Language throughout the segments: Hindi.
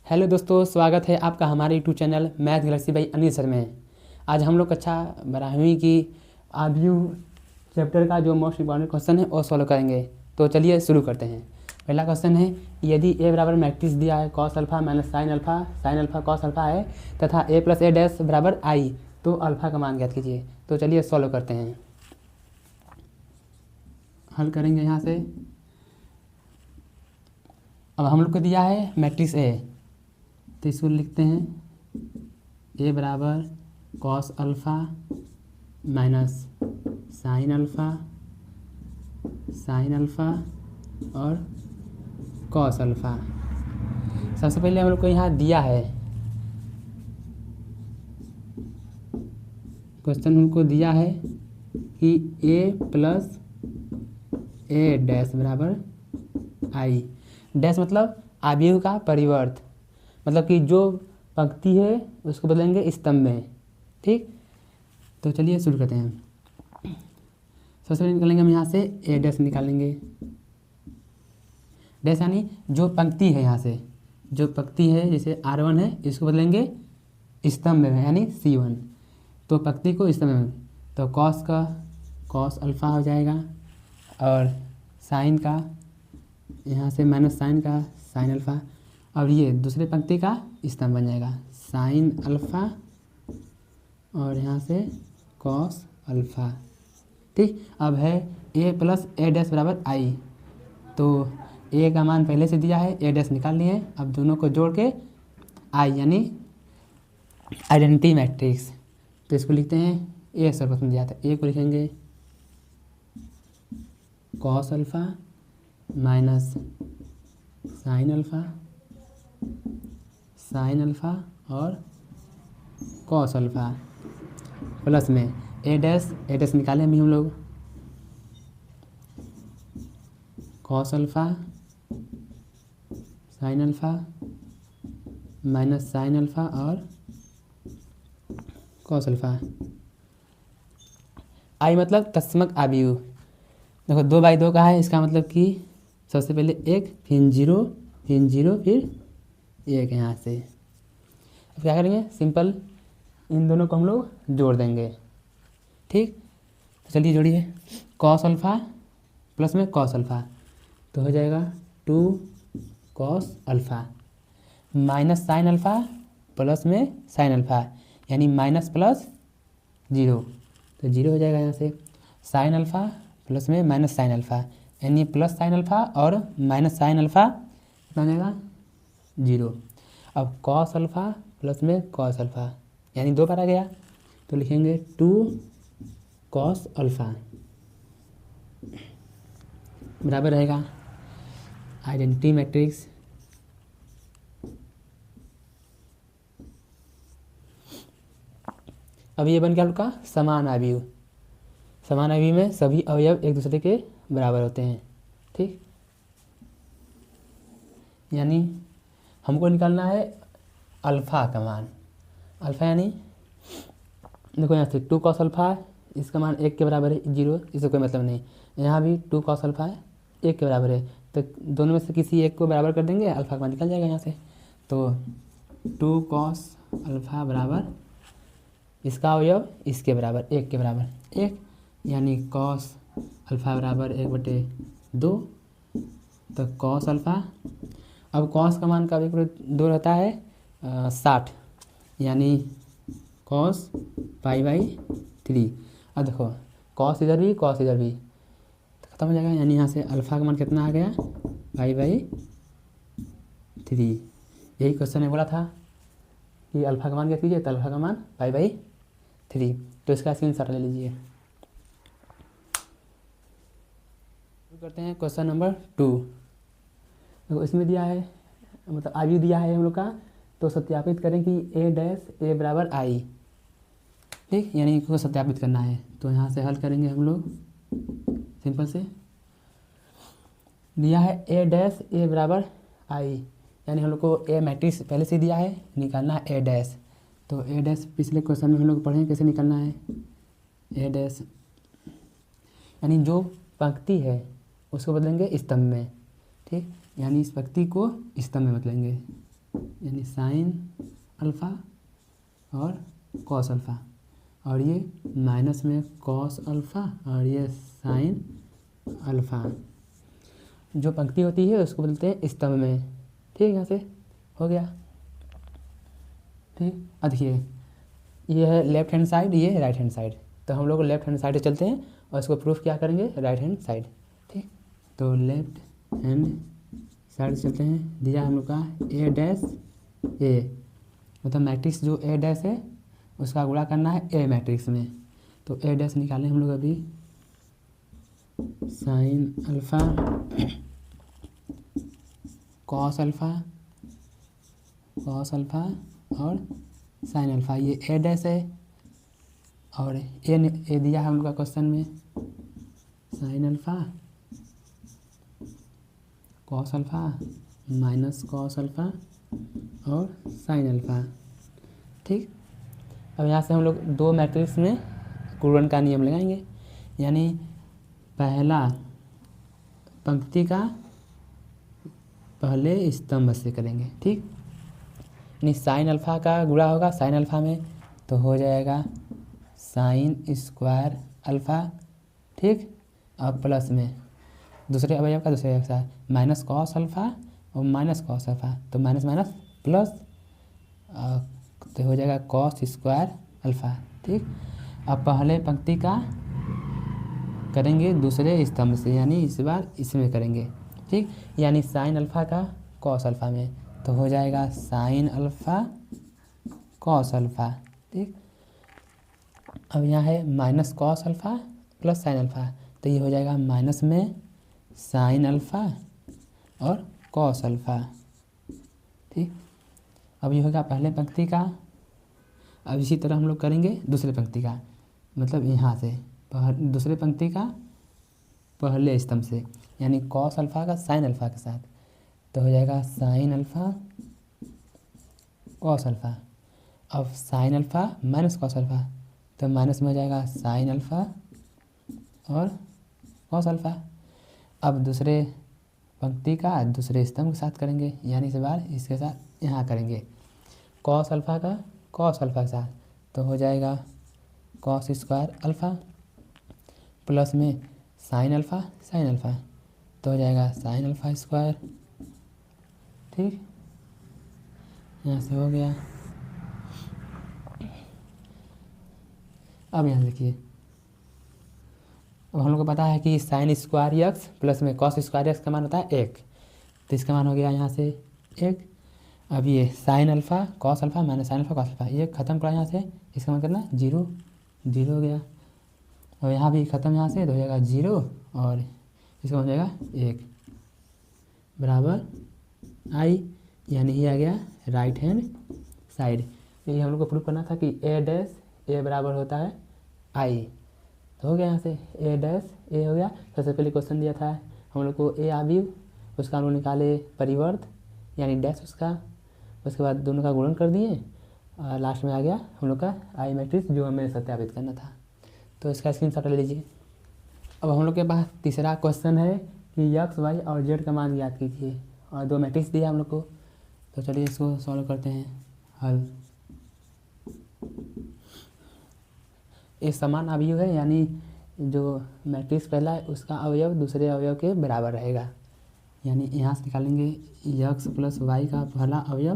हेलो दोस्तों, स्वागत है आपका हमारे YouTube channel math Galaxy by Anil sir में। आज हम लोग कक्षा 12वीं की आव्यू चैप्टर का जो मोस्ट इम्पॉर्टेंट क्वेश्चन है वो सॉल्व करेंगे। तो चलिए शुरू करते हैं। पहला क्वेश्चन है, यदि ए बराबर मैट्रिक्स दिया है cos alpha minus sine alpha cos alpha है तथा ए प्लस ए डैश बराबर आई, तो अल्फा का मान ज्ञात कीजिए। तो चलिए सॉल्व करते हैं। हल करेंगे यहाँ से। अब हम लोग को दिया है मैट्रिक्स ए, तो इसको लिखते हैं ए बराबर cos alpha minus sine alpha और कॉस अल्फ़ा। सबसे पहले हम लोग को यहाँ दिया है, क्वेश्चन हमको दिया है कि ए प्लस ए डैश बराबर आई। डैश मतलब आव्यूह का परिवर्त, मतलब कि जो पंक्ति है उसको बदलेंगे स्तंभ में। ठीक, तो चलिए शुरू करते हैं। सबसे पहले निकालेंगे हम यहाँ से ए डैश निकालेंगे। डैश यानी जो पंक्ति है, यहाँ से जो पंक्ति है जैसे R1 है इसको बदलेंगे स्तंभ में यानी C1। तो पंक्ति को स्तंभ में, तो कॉस का कॉस अल्फ़ा हो जाएगा और साइन का यहाँ से माइनस साइन का साइन अल्फ़ा, और ये दूसरे पंक्ति का स्तंभ बन जाएगा साइन अल्फ़ा और यहाँ से कॉस अल्फ़ा। ठीक, अब है ए प्लस ए डैश बराबर आई। तो ए का मान पहले से दिया है, ए डैश निकाल लिए। अब दोनों को जोड़ के आई यानी आइडेंटिटी मैट्रिक्स। तो इसको लिखते हैं, ए सर्वप्रथम दिया था, ए को लिखेंगे cos alpha minus sine alpha और कॉस अल्फ़ा प्लस में ए डैश निकाले अभी हम लोग, cos alpha sine alpha minus sine alpha और कॉस अल्फ़ा। आई मतलब तत्समक आव्यूह। देखो 2/2 का है, इसका मतलब कि सबसे पहले एक फिर जीरो फिर एक यहाँ से। अब क्या करेंगे, सिंपल इन दोनों को हम लोग जोड़ देंगे। ठीक, तो चलिए जोड़िए, कॉस अल्फ़ा प्लस में कॉस अल्फ़ा तो हो जाएगा 2 cos alpha minus sine alpha plus में साइन अल्फ़ा यानी माइनस प्लस जीरो, तो जीरो हो जाएगा यहाँ से। साइन अल्फ़ा प्लस में माइनस साइन अल्फ़ा यानी प्लस साइन अल्फ़ा और माइनस साइन अल्फ़ा कितना बनेगा, जीरो। अब कॉस अल्फ़ा प्लस में कॉस अल्फ़ा यानी 2 बार आ गया, तो लिखेंगे 2 कॉस अल्फ़ा बराबर रहेगा आइडेंटिटी मैट्रिक्स अब ये बन गया आपका समान आव्यूह। समान आव्यूह में सभी अवयव एक दूसरे के बराबर होते हैं। ठीक, यानी हमको निकालना है अल्फ़ा का मान। अल्फ़ा यानी देखो यहाँ से 2 कॉस अल्फ़ा है, इसका मान 1 के बराबर है, जीरो, इससे कोई मतलब नहीं। यहाँ भी 2 कॉस अल्फ़ा है, 1 के बराबर है, तो दोनों में से किसी एक को बराबर कर देंगे, अल्फ़ा का मान निकल जाएगा यहाँ से। तो 2 कॉस अल्फ़ा बराबर इसका अवयव इसके बराबर 1 के बराबर 1 यानी कॉस अल्फ़ा बराबर 1/2। तो कॉस अल्फ़ा, अब कॉस का मान का 1/2 रहता है 60 यानी कॉस π/3। अब देखो कॉस इधर भी तो खत्म हो जाएगा, यानी यहाँ से अल्फ़ा का मान कितना आ गया π/3। यही क्वेश्चन ने बोला था कि अल्फ़ा का मान क्या कीजिए, तो अल्फ़ा का मान π/3। तो इसका स्क्रीनशॉट ले लीजिए। शुरू करते हैं क्वेश्चन नंबर 2। देखो इसमें दिया है, मतलब आव्यूह दिया है हम लोग का, तो सत्यापित करें कि ए डैश ए बराबर आई। ठीक, यानी इसको सत्यापित करना है, तो यहाँ से हल करेंगे हम लोग। सिंपल से दिया है ए डैश ए बराबर आई, यानी हम लोग को ए मैट्रिक्स पहले से दिया है, निकालना है ए डैश। तो ए डैश पिछले क्वेश्चन में हम लोग पढ़े कैसे निकालना है। ए डैश यानी जो पंक्ति है उसको बदलेंगे स्तंभ में। ठीक, यानी इस पंक्ति को स्तंभ में बदलेंगे। यानी साइन अल्फ़ा और कॉस अल्फ़ा, और ये माइनस में कॉस अल्फ़ा और ये साइन अल्फ़ा। जो पंक्ति होती है उसको बोलते हैं स्तंभ में। ठीक, यहाँ से हो गया। ठीक, अब देखिए ये है लेफ्ट हैंड साइड, ये है राइट हैंड साइड। तो हम लोग लेफ्ट हैंड साइड चलते हैं और इसको प्रूफ क्या करेंगे, राइट हैंड साइड। ठीक, तो लेफ्ट हैंड साइड चलते हैं। दिया हम लोग का ए डैश ए, मतलब मैट्रिक्स जो ए डैश है उसका गुणा करना है ए मैट्रिक्स में। तो ए डैश निकालें हम लोग अभी, साइन अल्फ़ा कॉस अल्फ़ा और साइन अल्फ़ा, ये ए डैश है और ए दिया है हम लोग का क्वेश्चन में, sine alpha cos alpha minus cos alpha और साइन अल्फ़ा। ठीक, अब यहाँ से हम लोग दो मैट्रिक्स में गुणन का नियम लगाएंगे, यानी पहला पंक्ति का पहले स्तंभ से करेंगे। ठीक, यानी साइन अल्फ़ा का गुणा होगा साइन अल्फ़ा में, तो हो जाएगा साइन स्क्वायर अल्फ़ा। ठीक, अब प्लस में दूसरे अवयव का दूसरे अवयव का माइनस कॉस अल्फ़ा और माइनस कॉस अल्फ़ा, तो माइनस माइनस प्लस, तो हो जाएगा कॉस स्क्वायर अल्फ़ा। ठीक, अब पहले पंक्ति का करेंगे दूसरे स्तंभ से, यानी इस बार इसमें करेंगे। ठीक, यानी साइन अल्फ़ा का कॉस अल्फ़ा में, तो हो जाएगा साइन अल्फ़ा कॉस अल्फ़ा। ठीक, अब यहाँ है minus cos alpha plus sine alpha, तो ये हो जाएगा माइनस में साइन अल्फ़ा और कॉस अल्फ़ा। ठीक, अब ये होगा पहले पंक्ति का। अब इसी तरह हम लोग करेंगे दूसरे पंक्ति का, मतलब यहाँ से दूसरे पंक्ति का पहले स्तंभ से, यानी कॉस अल्फ़ा का साइन अल्फ़ा के साथ, तो हो जाएगा साइन अल्फ़ा कॉस अल्फ़ा। अब sine alpha minus cos alpha, तो माइनस में हो जाएगा साइन अल्फ़ा और कॉस अल्फ़ा। अब दूसरे पंक्ति का दूसरे स्तंभ के साथ करेंगे, यानी इस बार इसके साथ यहाँ करेंगे कॉस अल्फ़ा का कॉस अल्फ़ा के साथ, तो हो जाएगा कॉस स्क्वायर अल्फ़ा प्लस में साइन अल्फ़ा, तो हो जाएगा साइन अल्फ़ा स्क्वायर। ठीक, यहाँ से हो गया। अब यहाँ देखिए, अब हम लोग को पता है कि साइन स्क्वायर एक्स प्लस में कॉस स्क्वायर एक्स का मान होता है 1, तो इसका मान हो गया यहाँ से 1। अब ये sine alpha cos alpha minus sine alpha cos alpha, ये ख़त्म करा यहाँ से, इसका मान करना 0 हो गया। और यहाँ भी ख़त्म यहाँ से, तो हो जाएगा 0 और इसका हो जाएगा 1 बराबर आई, यानी ये आ गया राइट हैंड साइड। यही हम लोग को प्रूव करना था कि ए डैश ए बराबर होता है आई, तो हो गया यहाँ से ए डैश ए हो गया। सबसे पहले क्वेश्चन दिया था हम लोग को ए आव्यूह, उसका हम लोग निकाले परिवर्त यानी डैश उसका, उसके बाद दोनों का गुणन कर दिए और लास्ट में आ गया हम लोग का आई मैट्रिक्स जो हमें सत्यापित करना था। तो इसका स्क्रीनशॉट ले लीजिए। अब हम लोग के पास तीसरा क्वेश्चन है कि एक्स वाई और जेड का मान ज्ञात कीजिए, और दो मैट्रिक्स दिया हम लोग को। तो चलिए इसको सॉल्व करते हैं। हल, एक समान अवयव है, यानी जो मैट्रिक्स पहला है उसका अवयव दूसरे अवयव के बराबर रहेगा, यानी यहाँ से निकालेंगे एक्स प्लस वाई का पहला अवयव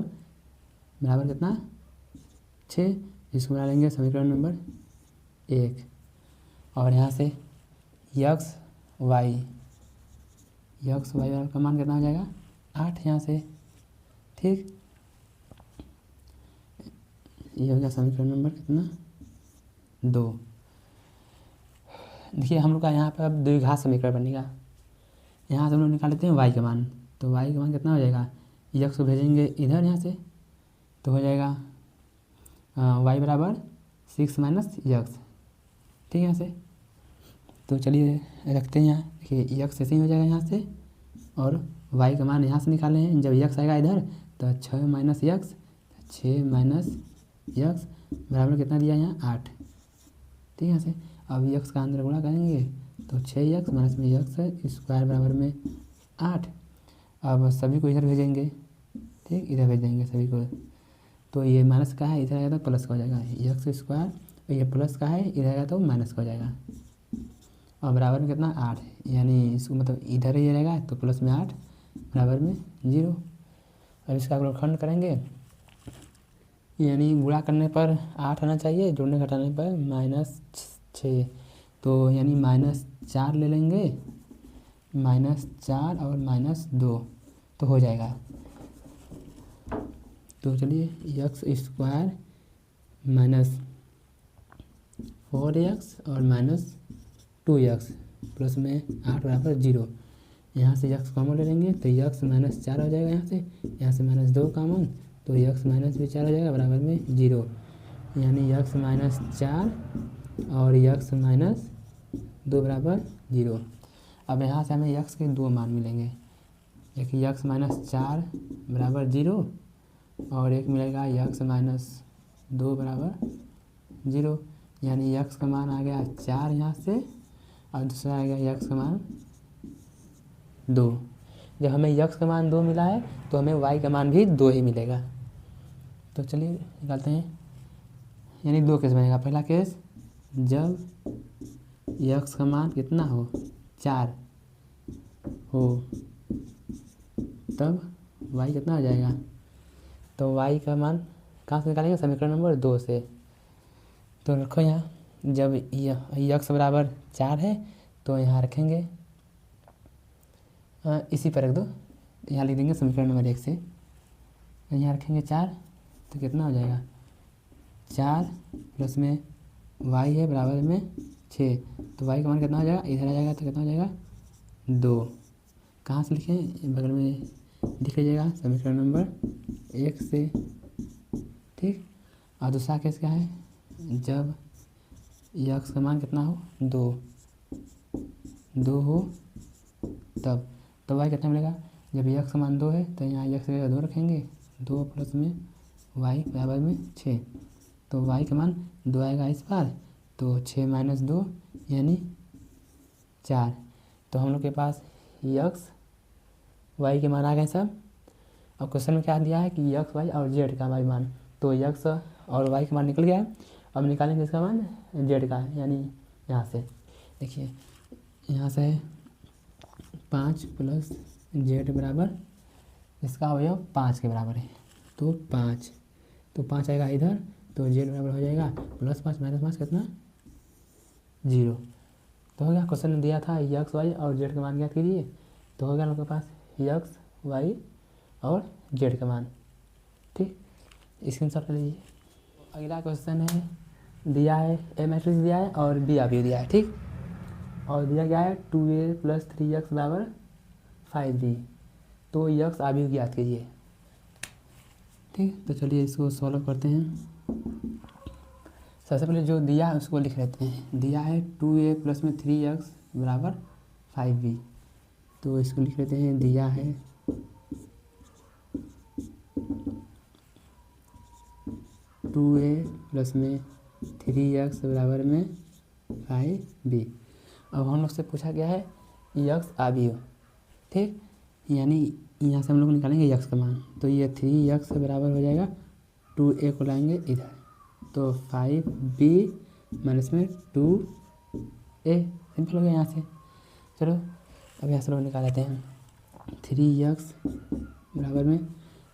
बराबर कितना 6, जिसको बना लेंगे समीकरण नंबर 1। और यहाँ से एक्स वाई का मान कितना हो जाएगा 8 यहाँ से। ठीक, ये हो गया समीकरण नंबर कितना 2। देखिए हम लोग का यहाँ पर अब द्विघात समीकरण बनेगा। यहाँ से हम लोग निकाल लेते हैं वाई का मान, तो वाई का मान कितना हो जाएगा, एक्स को भेजेंगे इधर यहाँ से, तो हो जाएगा वाई बराबर 6 माइनस एक्स। ठीक है, यहाँ से तो चलिए रखते हैं यहाँ। देखिए एक्स ऐसे ही हो जाएगा यहाँ से, और वाई का मान यहाँ से निकाले हैं। जब एक्स आएगा इधर तो 6 माइनस एक्स, 6 माइनस एक्स बराबर कितना दिया यहाँ 8। ठीक है, यहाँ से अब एक्स का अंदर गुणा करेंगे तो 6x माइनस में एक्स स्क्वायर बराबर में 8। अब सभी को इधर भेजेंगे। ठीक ठीक, इधर भेज देंगे सभी को। तो ये माइनस का है, इधर आएगा तो प्लस का हो जाएगा एक्स स्क्वायर, और ये प्लस का है, इधर आएगा तो माइनस का हो जाएगा। और बराबर में कितना 8, यानी इसको मतलब इधर ही रहेगा तो प्लस में 8 बराबर में 0। अब इसका अवलोकन करेंगे, यानी गुणा करने पर 8 आना चाहिए, जोड़ने घटाने पर -6, तो यानी -4 ले लेंगे, -4 और -2 तो हो जाएगा। तो चलिए एक्स स्क्वायर -4x और -2x प्लस में 8 बराबर 0। यहाँ से x कॉमन ले लेंगे तो x -4 हो जाएगा, यहाँ से -2 कॉमन तो x भी 4 हो जाएगा बराबर में 0, यानी x -4 और x -2 बराबर 0। अब यहाँ से हमें x के 2 मान मिलेंगे, एक x -4 बराबर 0 और एक मिलेगा x -2 बराबर 0, यानी x का मान आ गया 4 यहाँ से, और दूसरा आ गया x का मान 2। जब हमें x का मान 2 मिला है तो हमें y का मान भी 2 ही मिलेगा। तो चलिए निकालते हैं, यानी 2 केस बनेगा। पहला केस जब x का मान कितना हो 4 हो तब y कितना हो जाएगा, तो y का मान कहाँ से निकालेंगे, समीकरण नंबर 2 से। तो रखो यहाँ, जब x बराबर 4 है तो यहाँ रखेंगे, इसी पर रख दो, यहाँ लिख देंगे समीकरण नंबर 1 से, यहाँ रखेंगे 4 तो कितना हो जाएगा 4 प्लस में y है बराबर में 6, तो y का मान कितना हो जाएगा, इधर आ जाएगा तो कितना हो जाएगा 2। कहाँ से लिखें, बगल में लिख लीजिएगा समीकरण नंबर 1 से, ठीक। और दूसरा केस क्या है, जब x का मान कितना हो 2 हो तब, तो y कितना मिलेगा, जब x का मान 2 है तो यहाँ x का 2 रखेंगे, 2 प्लस में y बराबर में 6, तो y का मान 2 आएगा इस बार, तो 6 - 2 यानी 4। तो हम लोग के पास x y के मान आ गए सब। अब क्वेश्चन में क्या दिया है कि x y और z का y मान, तो x और y का मान निकल गया है। अब निकालेंगे इसका मान z का, यानी यहाँ से देखिए, यहाँ से 5 प्लस z बराबर, इसका अवयव 5 के बराबर है, तो 5 आएगा इधर, तो z बराबर हो जाएगा +5 -5 कितना 0। तो हो गया, क्वेश्चन में दिया था x y और z का मान ज्ञात कीजिए, तो हो गया लोगों के पास x y और z का मान, ठीक। स्क्रीनशॉट कर लीजिए। अगला क्वेश्चन है, दिया है ए मैट्रिक्स दिया है और बी अवयव दिया है, ठीक। और दिया गया है 2a + 3x बराबर 5b, तो x अवयव ज्ञात कीजिए, ठीक। तो चलिए इसको सॉल्व करते हैं। सबसे पहले जो दिया है उसको लिख लेते हैं। दिया है 2a + में 3x बराबर 5b, तो इसको लिख लेते हैं। दिया है 2a + में 3x बराबर में 5b। अब हम लोग से पूछा गया है x अवयव, ठीक, यानी यहाँ से हम लोग निकालेंगे x का मान, तो ये 3x बराबर हो जाएगा 2a को लाएंगे इधर, तो 5b माइनस में 2a, सिंपल हो गया यहाँ से। चलो अब यहाँ से लोग निकाल लेते हैं। 3x बराबर में,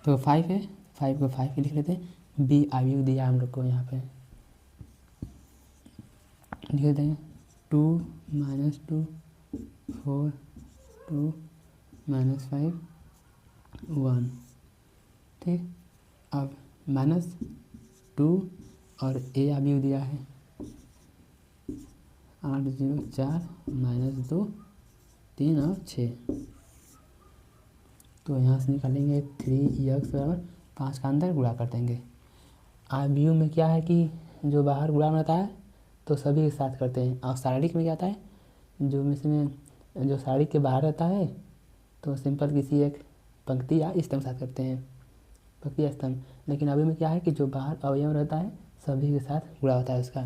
तो 5 है, 5 को 5 पे लिख लेते हैं। b अवयव दिया हम लोग को, यहाँ पे लिख देते हैं 2 - 2 4 2 - 5 1, ठीक। अब -2 और a अवयव दिया है 8 0 4 -2 3 और 6, तो यहाँ से निकालेंगे 3x बराबर 5 का अंदर गुणा कर देंगे। अवयव में क्या है कि जो बाहर गुणा में रहता है तो सभी एक साथ करते हैं, और शारीरिक में क्या आता है, जो इसमें जो शारीरिक के बाहर रहता है तो सिंपल किसी एक पंक्ति या स्तंभ साथ करते हैं, पंक्ति या स्तंभ। लेकिन अवयव में क्या है कि जो बाहर अवयव रहता है सभी के साथ गुणा होता है उसका,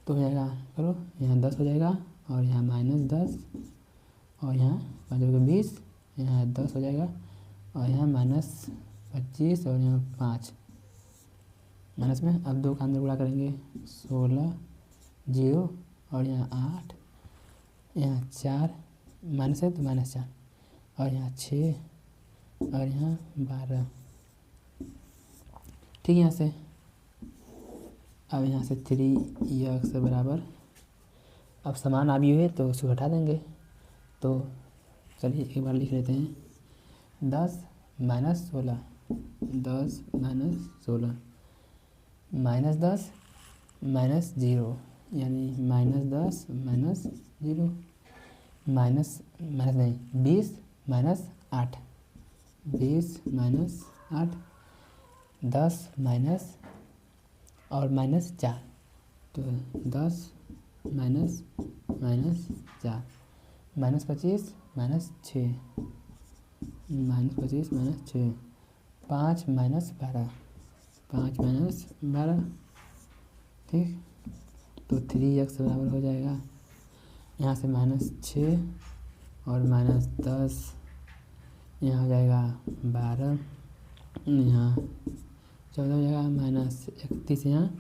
तो हो जाएगा, करो यहाँ 10 हो जाएगा, और यहाँ -10, और यहाँ 5 20, यहाँ 10 हो जाएगा, और यहाँ -25 और यहाँ 5 माइनस में। अब 2 का अंदर गुणा करेंगे 16 0 और यहाँ 8, यहाँ 4 माइनस है तो -4 और यहाँ 6 और यहाँ 12। ठीक है, यहाँ से अब यहाँ से 3x बराबर, अब समान आवी है तो उसको घटा देंगे। तो चलिए एक बार लिख लेते हैं 10 - 16 10 - 16 -10 -0 यानी -10 -0 माइनस माइनस नहीं 20 - 8 20 - 8 10 माइनस और -4 तो 10 माइनस -4 -25 -6 -25 -6 5 - 12 5 - 12। ठीक, तो 3x बराबर हो जाएगा यहाँ से -6 और -10, यहाँ हो जाएगा 12, यहाँ 14 हो जाएगा -31 यहाँ,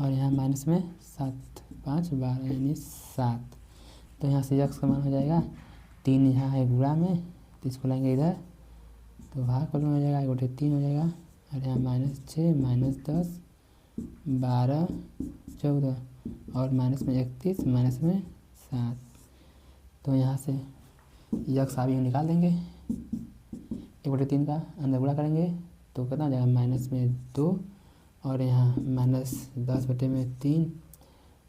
और यहाँ माइनस में 7 5 12 यानी 7। तो यहाँ से x का मान हो जाएगा 3, यहाँ है गुणा में तो इसको लाएंगे इधर तो भागफल में हो जाएगा 1/3 हो जाएगा, और यहाँ -6 -10 12 14 और माइनस में 31 माइनस में 7। तो यहाँ से यक्स आवी निकाल देंगे, 1/3 का अंदर गुणा करेंगे तो कितना हो जाएगा -2 और यहाँ -10/3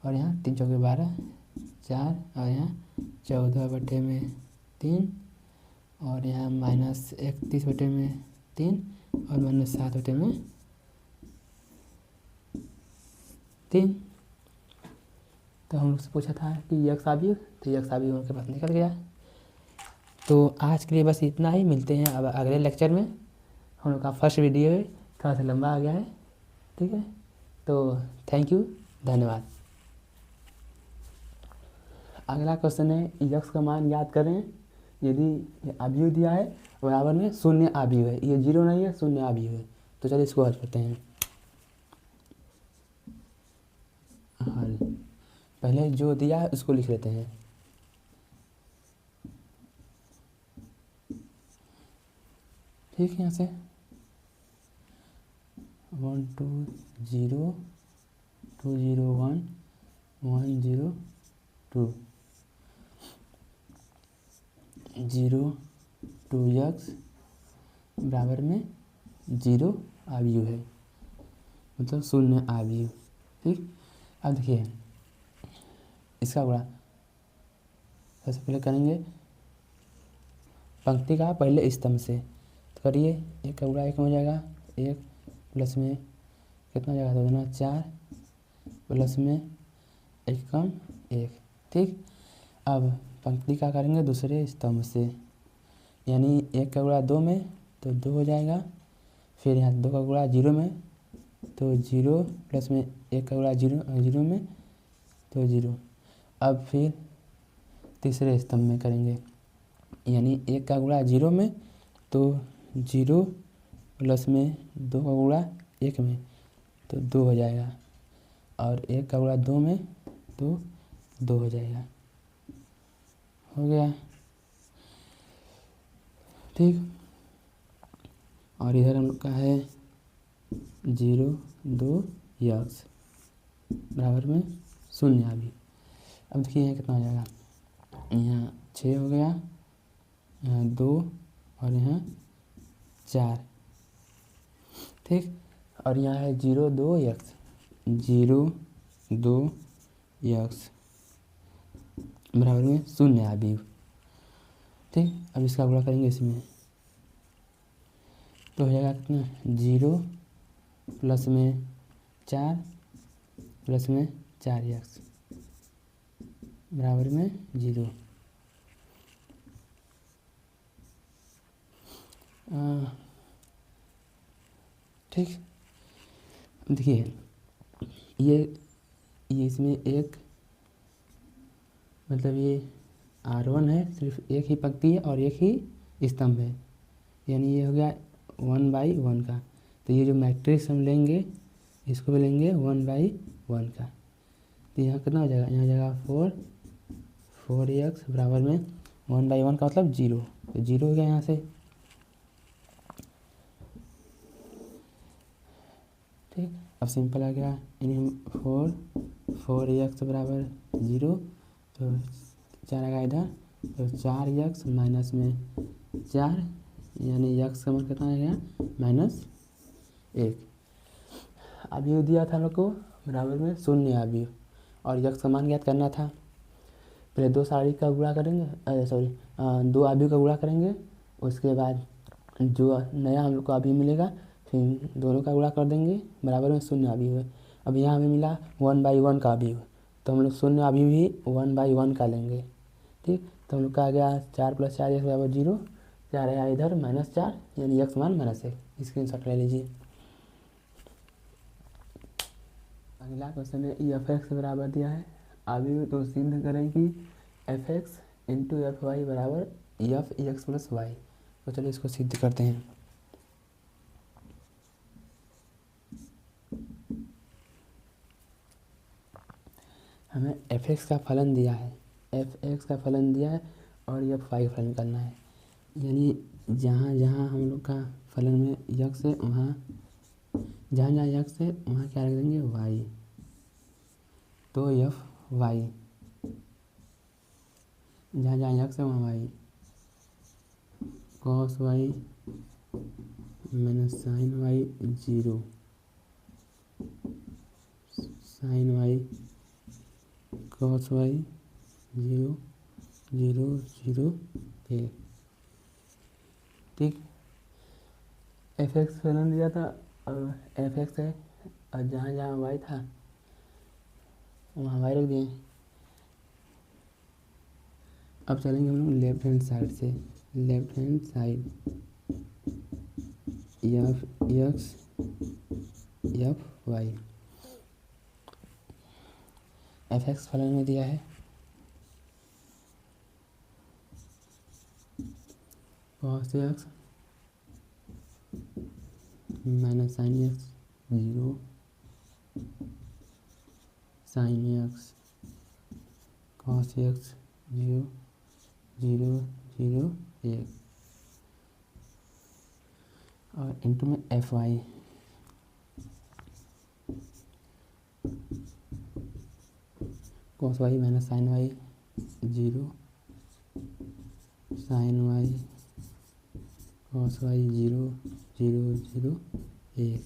और यहाँ 3 चौके 12 4 और यहाँ 14/3 और यहाँ -31/3 और -7/3। तो हम लोग से पूछा था कि यक्स आवी, तो यक्स आवी उनके पास निकल गया। तो आज के लिए बस इतना ही, मिलते हैं अब अगले लेक्चर में। हम लोग का फर्स्ट वीडियो है, थोड़ा सा लंबा आ गया है। ठीक है, तो थैंक यू, धन्यवाद। अगला क्वेश्चन है यक्स का मान याद करें यदि आव्यूह दिया है बराबर में 0 आव्यूह है, ये 0 नहीं है 0 आव्यूह है। तो चलिए इसको हल करते हैं। हल पहले जो दिया है उसको लिख लेते हैं। ठीक है, यहाँ से 1 2 0 2 0 1 1 0 2 0 2x बराबर में 0 आव्यूह है, मतलब 0 आव्यूह। ठीक, अब देखिए इसका गुणा सबसे पहले करेंगे पंक्ति का पहले स्तंभ से, तो करिए 1 का गुणा 1 में हो जाएगा 1 प्लस में कितना हो जाएगा 2 दूना 4 प्लस में 1 कम 1। ठीक, अब पंक्ति का करेंगे दूसरे स्तंभ से, यानी 1 का गुणा 2 में तो 2 हो जाएगा, फिर यहाँ 2 का गुणा 0 में तो 0 प्लस में 1 का गुणा 0 में तो 0। अब फिर तीसरे स्तंभ में करेंगे, यानी 1 का गुणा 0 में तो 0 प्लस में 2 का गुणा 1 में तो 2 हो जाएगा, और 1 का गुणा 2 में तो 2 हो जाएगा। हो गया। ठीक, और इधर हम लोग का है 0 2 यक्स बराबर में 0 आव्यूह। अब देखिए यहाँ कितना हो जाएगा, यहाँ 6 हो गया, यहाँ 2 और यहाँ 4। ठीक, और यहाँ है 0 2 यक्स 0 2 यक्स बराबर में 0 आव्यूह। ठीक, अब इसका गुणा करेंगे इसमें तो हो जाएगा कितना 0 प्लस में 4 प्लस में 4x बराबर में 0। ठीक, देखिए ये इसमें एक मतलब ये R1 है, सिर्फ एक ही पंक्ति है और एक ही स्तंभ है, यानी ये हो गया 1/1 का। तो ये जो मैट्रिक्स हम लेंगे इसको भी लेंगे 1/1 का। तो यहाँ कितना हो जाएगा, यहाँ हो जाएगा 4x बराबर में 1/1 का मतलब 0। तो 0 हो गया यहाँ से। ठीक, अब सिंपल आ गया, यानी हम 4x बराबर 0, तो 4 आएगा इधर, तो 4x माइनस में 4, यानी x का मान कितना आ गया -1। अभी दिया था हम लोग को बराबर में 0 अभी, और x का मान ज्ञात करना था। पहले 2 साड़ी का गुणा करेंगे, 2 अभी का गुणा करेंगे, उसके बाद जो नया हम लोग को अभी मिलेगा फिर दोनों का गुणा कर देंगे, बराबर में 0 अभी हुए। अब यहाँ हमें मिला 1/1 का अभी, तो हम लोग 0 अभी भी 1/1 का लेंगे। ठीक, तो हम लोग का आ गया 4 + 4 x बराबर 0, 4 आया इधर -4, यानी x मान -1। स्क्रीनशॉट ले लीजिए। अगला क्वेश्चन है f(x) बराबर दिया है अभी, तो सिद्ध करें कि f(x) × fy बराबर f(x + y)। तो चलिए इसको सिद्ध करते हैं। हमें f(x) का फलन दिया है, f(x) का फलन दिया है और fy का फलन करना है। यानी जहाँ जहाँ हम लोग का फलन में x है वहाँ जहाँ जहाँ x है वहाँ क्या रख देंगे y, तो fy, जहाँ जहाँ x है वहाँ y, cos y - sin y 0, sin y cos y 0, 0, 0, 1। ठीक, f(x) फलन दिया था और f(x) है, और जहाँ जहाँ y था वहाँ y रख दिए। अब चलेंगे हम लोग लेफ्ट हैंड साइड से, left hand side f(x) fy। f(x) फलन में दिया है cos x - sin x 0, sin x cos x 0, 0, 0, 1, और इंटू में fy, cos y - sin y 0, sin y cos y 0, 0, 0, 1।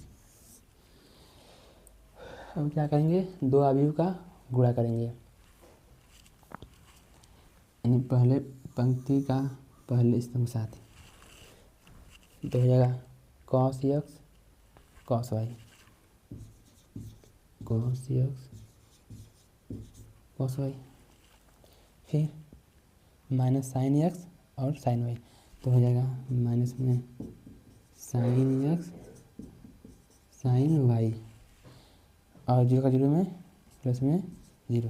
अब क्या करेंगे, 2 अवयव का गुणा करेंगे, यानी पहले पंक्ति का पहले स्तंभ के साथ, तो हो जाएगा cos x cos y, cos x cos y, फिर माइनस sin x और sin y, तो हो जाएगा माइनस में sin x sin y, और 0 का 0 में प्लस में 0।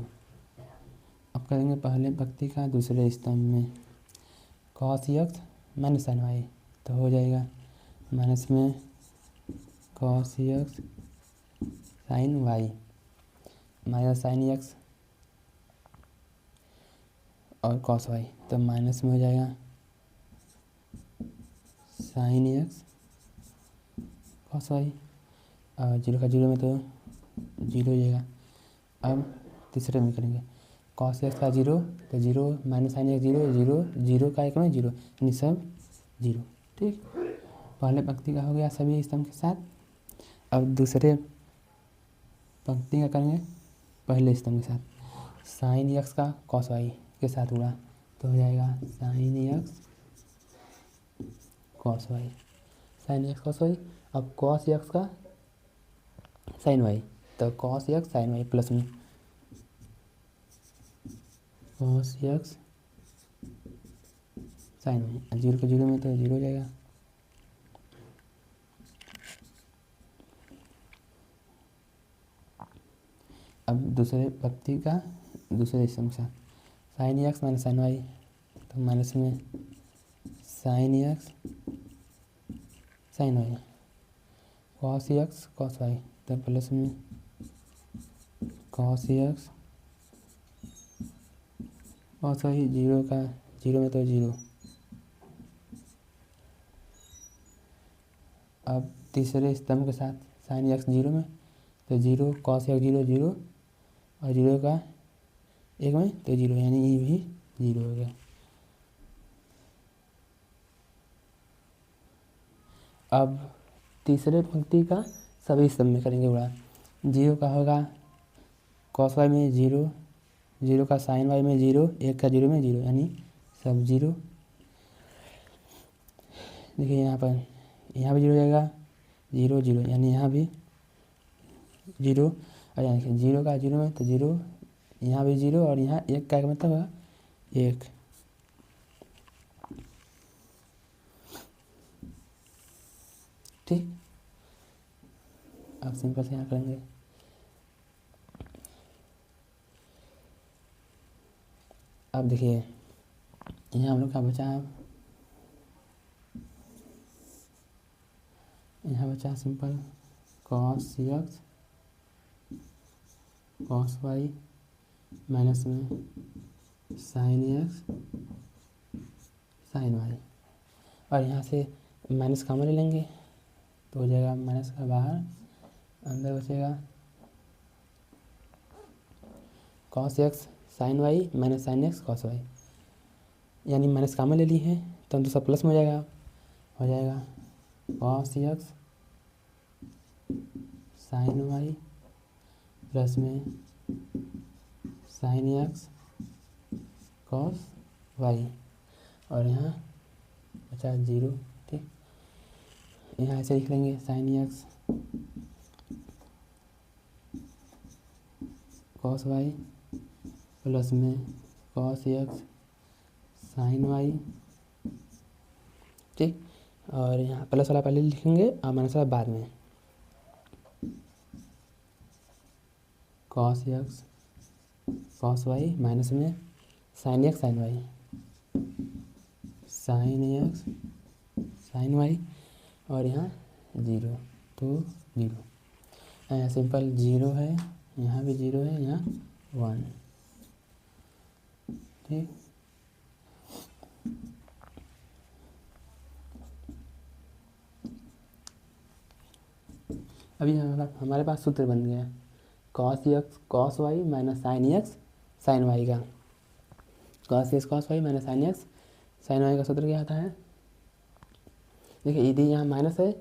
अब करेंगे पहले पंक्ति का दूसरे स्तंभ में cos x - sin y, तो हो जाएगा माइनस में cos x sin y minus sin x और cos y, तो माइनस में हो जाएगा sin x cos y, और 0 का 0 में तो 0 हो जाएगा। अब तीसरे में करेंगे cos x का 0, तो 0 माइनस sin x 0, 0, 0 का 1 में 0, यानी सब 0। ठीक, पहले पंक्ति का हो गया सभी स्तंभ के साथ। अब दूसरे पंक्ति का करेंगे पहले स्तंभ के साथ, sin x का cos y के साथ हुआ, तो हो जाएगा sin x cos y, sin x cos y। अब cos x का sin y, तो cos x sin y plus में cos x sin y, 0 का 0 में तो 0 हो जाएगा। अब दूसरे पंक्ति का दूसरे स्तंभ के साथ sin x - sin y, तो माइनस में sin x sine y, cos x cos y, तो प्लस में cos x cos y, zero का जीरो में तो जीरो। अब तीसरे स्तंभ के साथ साइन एक्स जीरो में, तो zero cos x zero zero, और जीरो का एक में तो जीरो, यानी ये भी जीरो हो गया। अब तीसरे पंक्ति का सभी स्तंभ में करेंगे गुणा। जीरो का होगा कॉस वाई में जीरो, जीरो का साइन वाई में जीरो, एक का जीरो में जीरो, यानी सब जीरो। देखिए यहाँ पर, यहाँ भी जीरो जाएगा, जीरो जीरो, यानी यहाँ भी जीरो, और यहाँ देखिए जीरो का जीरो में तो जीरो, यहाँ भी जीरो, और यहाँ एक का मतलब होगा एक। ठीक, अब सिंपल से यहाँ करेंगे। अब देखिए यहाँ हम लोग का बचा, यहाँ बचा simple cos x cos y minus में साइन एक्स साइन वाई, और यहाँ से माइनस कॉमन ले लेंगे तो हो जाएगा माइनस का बाहर, अंदर बचेगा cos x sine y minus sine x cos y, यानी माइनस कॉमन ले ली है तो दूसरा प्लस में हो जाएगा cos x sine y plus में साइन एक्स कॉस वाई, और यहाँ बचा जीरो। ठीक, यहाँ ऐसे लिख लेंगे sine x cos y plus में कॉस एक्स साइन वाई। ठीक, और यहाँ प्लस वाला पहले लिखेंगे और माइनस वाला बाद में, cos x cos y minus में sine x sine y, sine x sine y, और यहाँ जीरो तो जीरो, यहाँ सिंपल जीरो है, यहाँ भी जीरो है, यहाँ वन। ठीक, अभी हमारे पास सूत्र बन गया cos x cos y minus sine x sine y का, cos x cos y minus sine x sine y का सूत्र क्या आता है। देखिए यदि यहाँ माइनस है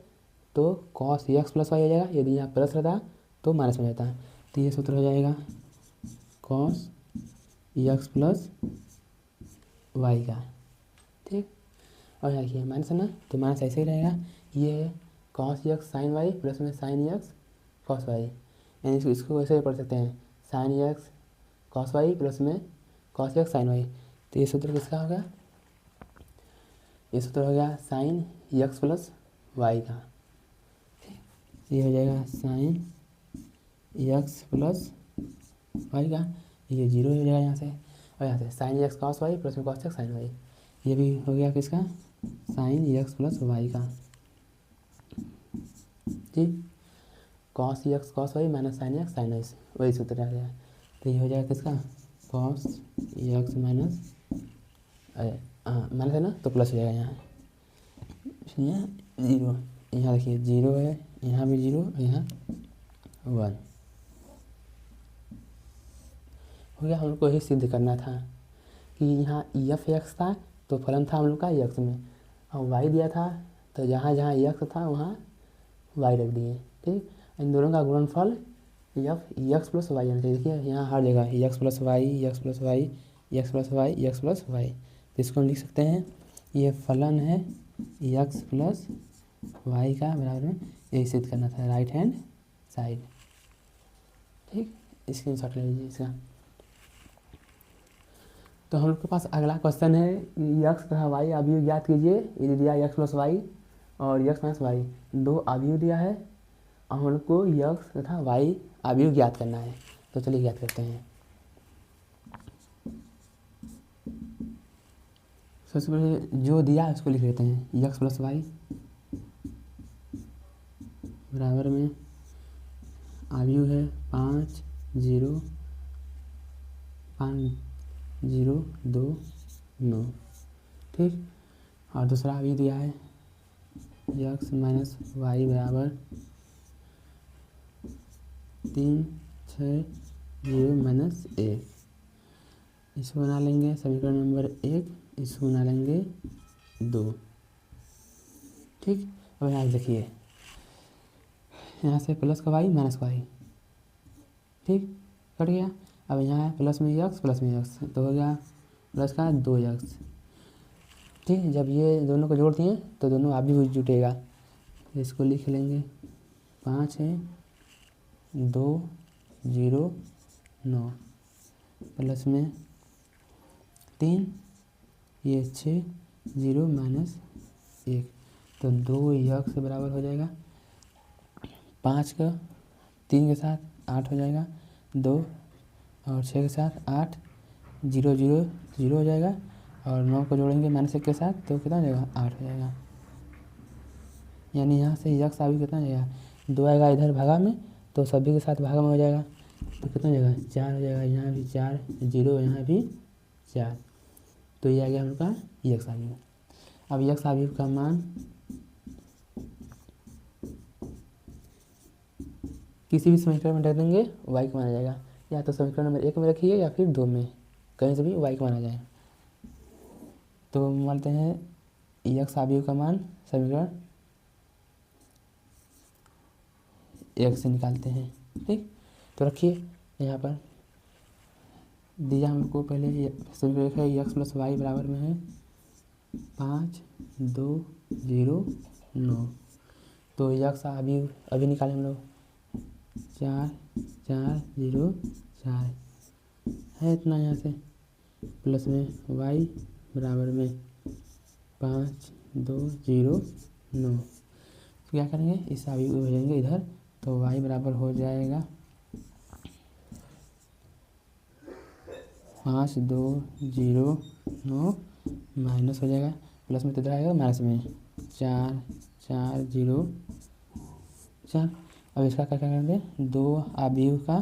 तो कॉस एक्स प्लस वाई हो जाएगा, यदि यहाँ प्लस रहता तो माइनस में रहता है, तो ये सूत्र हो जाएगा कॉस एक्स प्लस वाई का। ठीक, और यहाँ देखिए माइनस है ना, तो माइनस ऐसे ही रहेगा, ये है cos x sine y plus में साइन एक्स कॉस वाई, यानी इसको वैसे भी पढ़ सकते हैं sine x cos y plus में कॉस एक्स साइन वाई, तो ये सूत्र किसका हो गया, ये सूत्र हो गया साइन एक्स प्लस वाई का। ये हो जाएगा साइन एक्स प्लस वाई का, ये जीरो हो जाएगा यहाँ से, और यहाँ से sine x cos y plus में कॉस एक्स साइन वाई, ये भी हो गया किसका, साइन एक्स प्लस वाई का। ठीक, cos x cos y minus sine x sine y, वही सूत्र आ गया, तो ये हो जाएगा किसका, कॉस एक्स माइनस माइनस है ना तो प्लस हो जाएगा यहाँ, यहाँ जीरो, यहाँ देखिए जीरो है, यहाँ भी जीरो, यहाँ वन हो गया। हम लोग को यही सिद्ध करना था कि यहाँ एफ एक्स था तो फलन था हम लोग का एक्स में, और वाई दिया था तो जहाँ जहाँ एक्स था वहाँ वाई रख दिए। ठीक, इन दोनों का गुणनफल एफ एक्स प्लस वाई आना चाहिए। देखिए यहाँ हर जगह x plus y x plus y x plus y x plus y, तो इसको हम लिख सकते हैं ये फलन है एक्स प्लस वाई का बराबर में, यही सिद्ध करना था राइट हैंड साइड। ठीक, स्क्रीनशॉट ले लीजिए इसका। तो हम लोग के पास अगला क्वेश्चन है एक्स तथा वाई अवयव ज्ञात कीजिए। यदि दिया एक्स प्लस वाई और एक्स माइनस वाई, दो अवयव दिया है और हम लोग को एक्स तथा वाई अवयव ज्ञात करना है, तो चलिए ज्ञात करते हैं। सबसे पहले जो दिया है उसको लिख लेते हैं एक्स प्लस वाई बराबर में आयु है 5 0 5 0 2 9। ठीक, और दूसरा अभी दिया है x माइनस वाई बराबर 3 6 0 माइनस 1। इसको बना लेंगे समीकरण नंबर 1, इसको बना लेंगे 2। ठीक, अब यहाँ देखिए, यहाँ से प्लस का वाई माइनस का वाई, ठीक, कट गया। अब यहाँ है प्लस में x प्लस में x, तो हो गया प्लस का 2x। ठीक, जब ये दोनों को जोड़ दिए तो दोनों आप भी जुटेगा। इसको लिख लेंगे 5 है 2 0 9 प्लस में 3 ये 6 0 माइनस 1, तो 2x बराबर हो जाएगा 5 का 3 के साथ 8 हो जाएगा, 2 और 6 के साथ 8 0 0 0 हो जाएगा, और 9 को जोड़ेंगे माइनस 1 के साथ तो कितना हो जाएगा 8 हो जाएगा। यानी यहाँ से यक्स आगे कितना हो जाएगा 2 आएगा इधर भागा में, तो सभी के साथ भागा में हो जाएगा, तो कितना हो जाएगा 4 हो जाएगा। यहाँ भी 4 0, यहाँ भी 4, तो ये आ गया हम लोग का यक्स आगे। अब यक्स आगे का मान किसी भी समीकरण में रख देंगे वाई का माना जाएगा, या तो समीकरण नंबर 1 में रखिए या फिर 2 में, कहीं से भी वाई का माना जाए। तो मानते हैं यक्स आयु का मान समीकरण 1 से निकालते हैं। ठीक, तो रखिए यहाँ पर दिया हमको पहले समीकरण है यक्स प्लस वाई बराबर में है 5 2 0 9। तो यक्स अभी निकाले हम लोग 4 4 0 4 है इतना, यहाँ से प्लस में वाई बराबर में 5 2 0 9। तो क्या करेंगे इस आयु को भेजेंगे इधर, तो वाई बराबर हो जाएगा 5 2 0 9 माइनस हो जाएगा, प्लस में तो इधर आएगा माइनस में 4 4 0 4। अब इसका क्या करेंगे 2 आयु का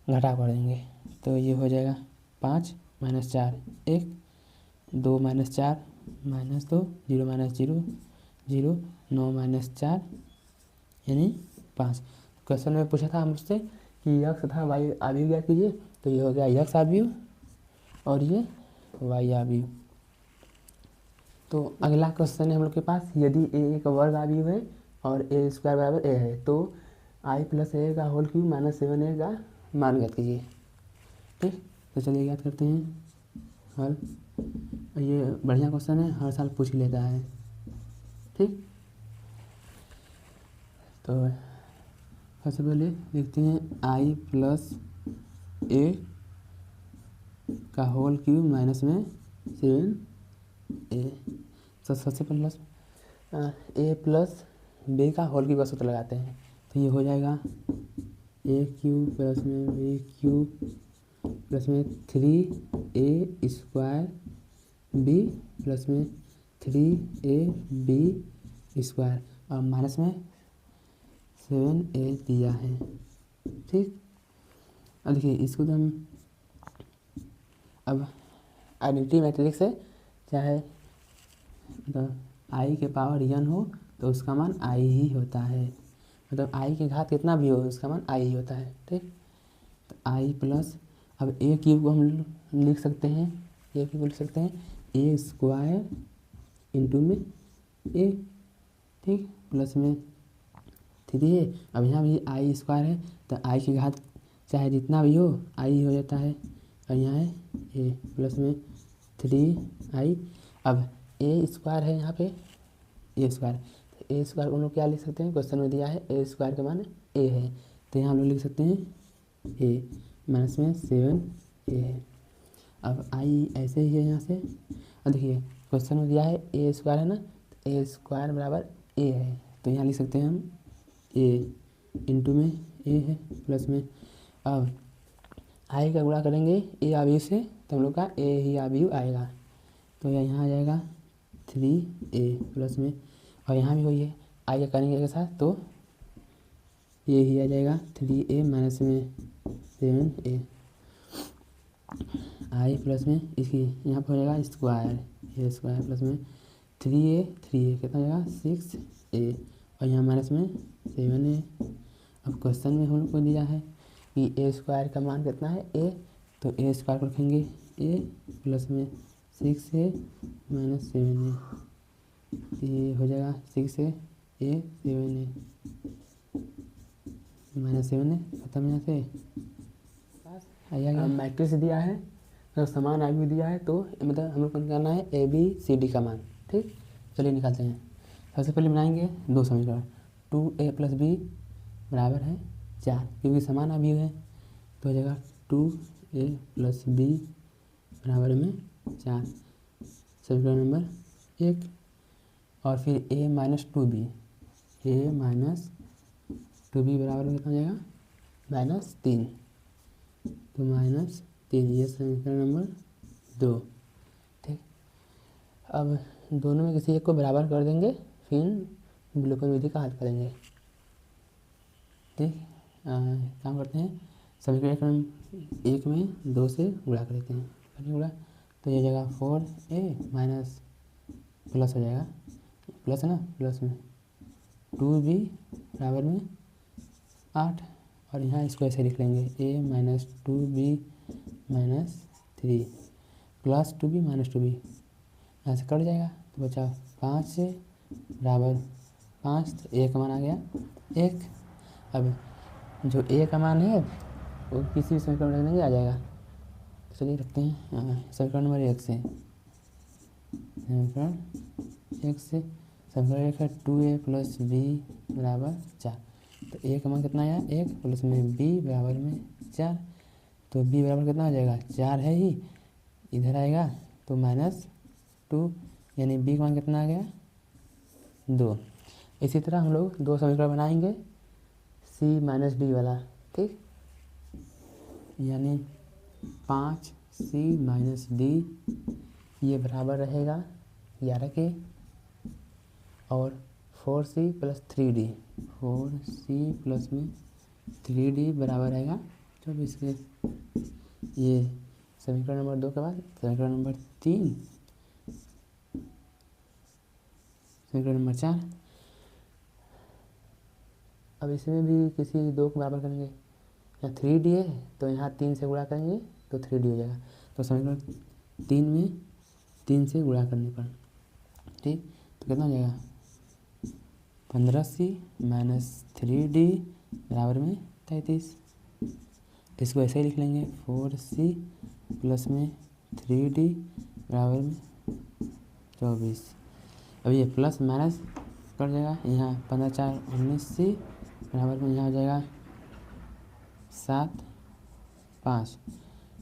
घटा पड़ेंगे, तो ये हो जाएगा 5 minus 4 1 2 minus 4 minus 2 0 minus 0 0 9 minus 4 यानी 5। क्वेश्चन में पूछा था मुझसे कि यक्स तथा वाई आयु ज्ञात कीजिए, तो ये हो गया यक्स आयु और ये वाई आयु। तो अगला क्वेश्चन है हम लोग के पास, यदि ए एक वर्ग आयु है और ए स्क्वायर बराबर ए है, तो आई प्लस ए का होल क्यूब माइनस 7a का मान ज्ञात कीजिए। ठीक, तो चलिए ज्ञात करते हैं हल। ये बढ़िया क्वेश्चन है, हर साल पूछ लेता है। ठीक, तो सबसे पहले देखते हैं आई प्लस ए का होल क्यूब माइनस में 7a। तो सबसे पहले ए प्लस बी का होल क्यूब का सूत्र लगाते हैं, तो ये हो जाएगा ए क्यूब प्लस में बी क्यूब प्लस में 3a स्क्वायर बी प्लस में 3ab स्क्वायर और माइनस में 7a दिया है। ठीक, अब देखिए इसको तो हम अब आइडेंटिटी मैट्रिक्स है, चाहे मतलब आई के पावर n हो तो उसका मान i ही होता है, मतलब i की घात कितना भी हो उसका मान i ही होता है। ठीक, तो i प्लस अब ए क्यूब को हम लिख सकते हैं, ए क्यूब लिख सकते हैं ए स्क्वायर इंटू में ए, ठीक, प्लस में 3a। अब यहाँ भी आई स्क्वायर है तो आई की घात चाहे जितना भी हो आई हो जाता है, और यहाँ है ए प्लस में 3i। अब ए स्क्वायर है यहाँ पे ए स्क्वायर, तो ए स्क्वायर हम लोग क्या लिख सकते हैं, क्वेश्चन में दिया है ए स्क्वायर का मान ए है, तो यहाँ हम लोग लिख सकते हैं ए माइनस में 7a है। अब आई ऐसे ही है यहाँ से, और देखिए क्वेश्चन में दिया है ए स्क्वायर है ना, तो ए स्क्वायर बराबर ए है, तो यहाँ लिख सकते हैं हम ए इंटू में ए है प्लस में, अब आई का गुणा करेंगे ए आयु से तो हम लोग का ए ही आयु आएगा, तो यहाँ आ जाएगा 3a प्लस में, और यहाँ भी वही है आई का करेंगे के साथ तो ये ही आ जाएगा 3a माइनस में 7a आई प्लस में इसकी यहाँ पर हो जाएगा स्क्वायर, ये स्क्वायर प्लस में 3a कितना हो जाएगा 6a और यहाँ माइनस में 7a। अब क्वेश्चन में हम लोग को दिया है कि a स्क्वायर का मान कितना है a, तो a स्क्वायर को रखेंगे a प्लस में 6a माइनस 7a, ये हो जाएगा 6a 7a माइनस 7a खत्म यहाँ से। आइएगा मैट्रिक्स दिया है, अगर समान आयु दिया है तो मतलब हम लोग को निकालना है ए बी सी डी का मान। ठीक, चलिए निकालते हैं। सबसे पहले बनाएंगे दो समीकरण, 2a प्लस बी बराबर है 4, क्योंकि समान आयु है तो हो जाएगा 2a प्लस बी बराबर में 4, समीकरण नंबर 1। और फिर a minus 2b, a minus 2b बराबर कितना हो जाएगा -3, तो -3, ये समीकरण नंबर 2। ठीक, अब दोनों में किसी एक को बराबर कर देंगे, फिर विलोपन विधि का हल करेंगे। ठीक, काम करते हैं, समीकरण 1 में 2 से गुणा कर देते हैं, गुणा तो ये जगह 4a माइनस प्लस हो जाएगा, प्लस है ना, प्लस में 2b बराबर में 8 और यहाँ इसको ऐसे लिख लेंगे a minus 2b minus 3 plus 2b minus 2b, यहाँ से कट जाएगा तो बचा 5 से बराबर 5, तो a का मान आ गया 1। अब जो a का मान है वो किसी भी समीकरण में रखने आ जाएगा, तो चलिए रखते हैं समीकरण नंबर 1 से, समीकरण 1 से समीकरण 1 है 2a प्लस b बराबर 4, तो a का मान कितना आया 1 प्लस में b बराबर में 4, तो b बराबर कितना हो जाएगा 4 है ही, इधर आएगा तो -2, यानी b का मान कितना आ गया 2। इसी तरह हम लोग दो समीकरण बनाएंगे c माइनस डी वाला। ठीक, यानी 5c माइनस डी ये बराबर रहेगा 11 के, और 4c plus 3d, 4c plus में 3d बराबर रहेगा 24 के। ये समीकरण नंबर 2 के बाद समीकरण नंबर 3, समीकरण नंबर 4। अब इसमें भी किसी दो को बराबर करेंगे, यहाँ 3d है तो यहाँ 3 से गुणा करेंगे तो 3d हो जाएगा, तो समीकरण 3 में 3 से गुणा करने पर, ठीक, तो कितना हो जाएगा 15c माइनस 3d बराबर में 33। इसको ऐसे ही लिख लेंगे 4c प्लस में 3d बराबर में 24। अब ये प्लस माइनस कर जाएगा, यहाँ 15 4 19c बराबर में यहाँ हो जाएगा 7 5,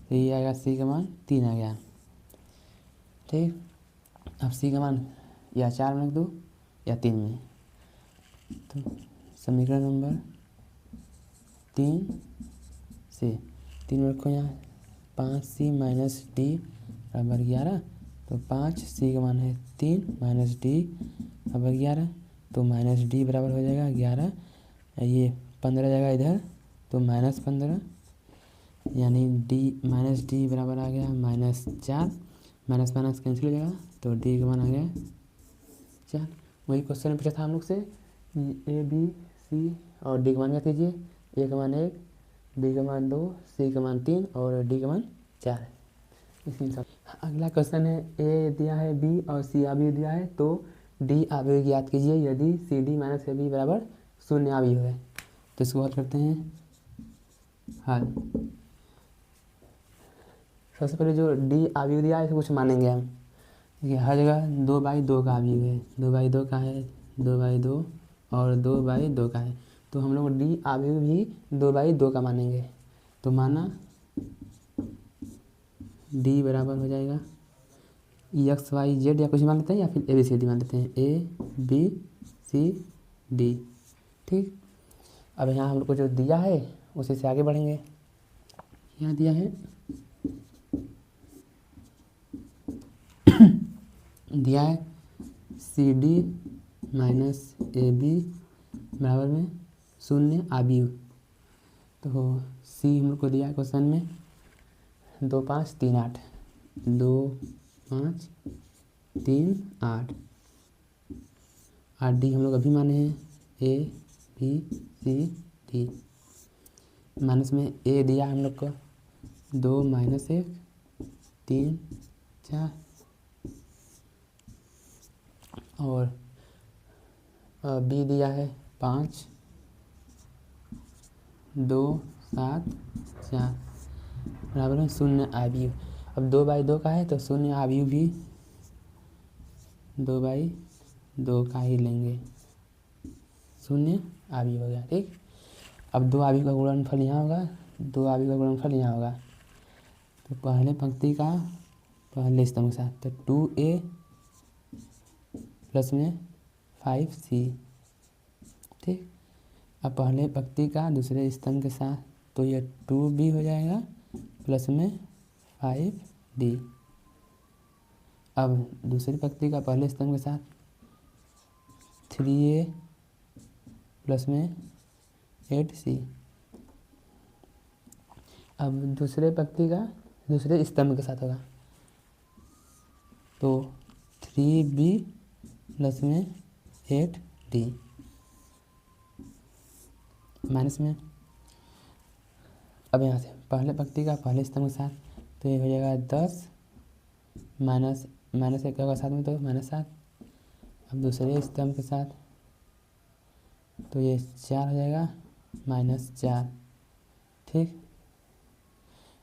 तो ये आएगा c का मान 3 आ गया। ठीक, अब c का मान या 4 में रख दो या 3 में, तो समीकरण नंबर 3 से 3 में रखो, यहाँ 5c माइनस डी बराबर 11, तो 5c का मान है 3 माइनस डी बराबर 11, तो माइनस डी बराबर हो जाएगा 11, ये 15 जाएगा इधर तो -15, यानी डी माइनस डी बराबर आ गया -4, माइनस माइनस कैंसिल हो जाएगा तो डी का मान आ गया 4। वही क्वेश्चन में पूछा था हम लोग से ए बी सी और डी का मान क्या कीजिए, ए का मान 1, बी का मान 2, सी का मान 3 और डी का मान 4 है। इसी हिसाब अगला क्वेश्चन है, ए दिया है बी और सी अवयव दिया है, तो डी अवयव ज्ञात कीजिए यदि C D minus A B बराबर 0 अवयव है। तो इसको हल करते हैं, हल। सबसे पहले जो डी अवयव दिया है इसे कुछ मानेंगे हम, देखिए हर जगह 2/2 का अवयव है, 2/2 का है, 2/2 और 2/2 का है, तो हम लोग डी अवयव भी 2/2 का मानेंगे, तो माना डी बराबर हो जाएगा एक्स वाई जेड या कुछ मान लेते हैं, या फिर ए बी सी डी मान लेते हैं, ए बी सी डी। ठीक, अब यहाँ हम लोग को जो दिया है उसी से आगे बढ़ेंगे। यहाँ दिया है दिया है C D minus A B बराबर में शून्य आव्यूह। तो सी हम लोग को दिया क्वेश्चन में 2 5 3 8, 2 5 3 8। और डी हम लोग अभी माने हैं A B C D. Minus में ए दिया हम लोग को 2 -1 3 4 और बी दिया है 5 2 7 4 बराबर में शून्य आव्यूह। अब 2/2 का है तो शून्य आव्यूह भी 2/2 का ही लेंगे, शून्य आव्यूह हो गया। ठीक, अब 2 आव्यूह का गुणनफल यहाँ होगा, 2 आव्यूह का गुणनफल यहाँ होगा। तो पहले पंक्ति का पहले स्तंभ के साथ तो 2a प्लस में 5c। ठीक, अब पहले पंक्ति का दूसरे स्तंभ के साथ तो ये 2b हो जाएगा प्लस में 5d। अब दूसरी पंक्ति का पहले स्तंभ के साथ 3a प्लस में 8c। अब दूसरे पंक्ति का दूसरे स्तंभ के साथ होगा तो 3b प्लस में 8d माइनस में। अब यहाँ से पहले पंक्ति का पहले स्तंभ के साथ तो ये हो जाएगा 10 माइनस 1 होगा साथ में तो -7। अब दूसरे स्तंभ के साथ तो ये 4 हो जाएगा -4। ठीक,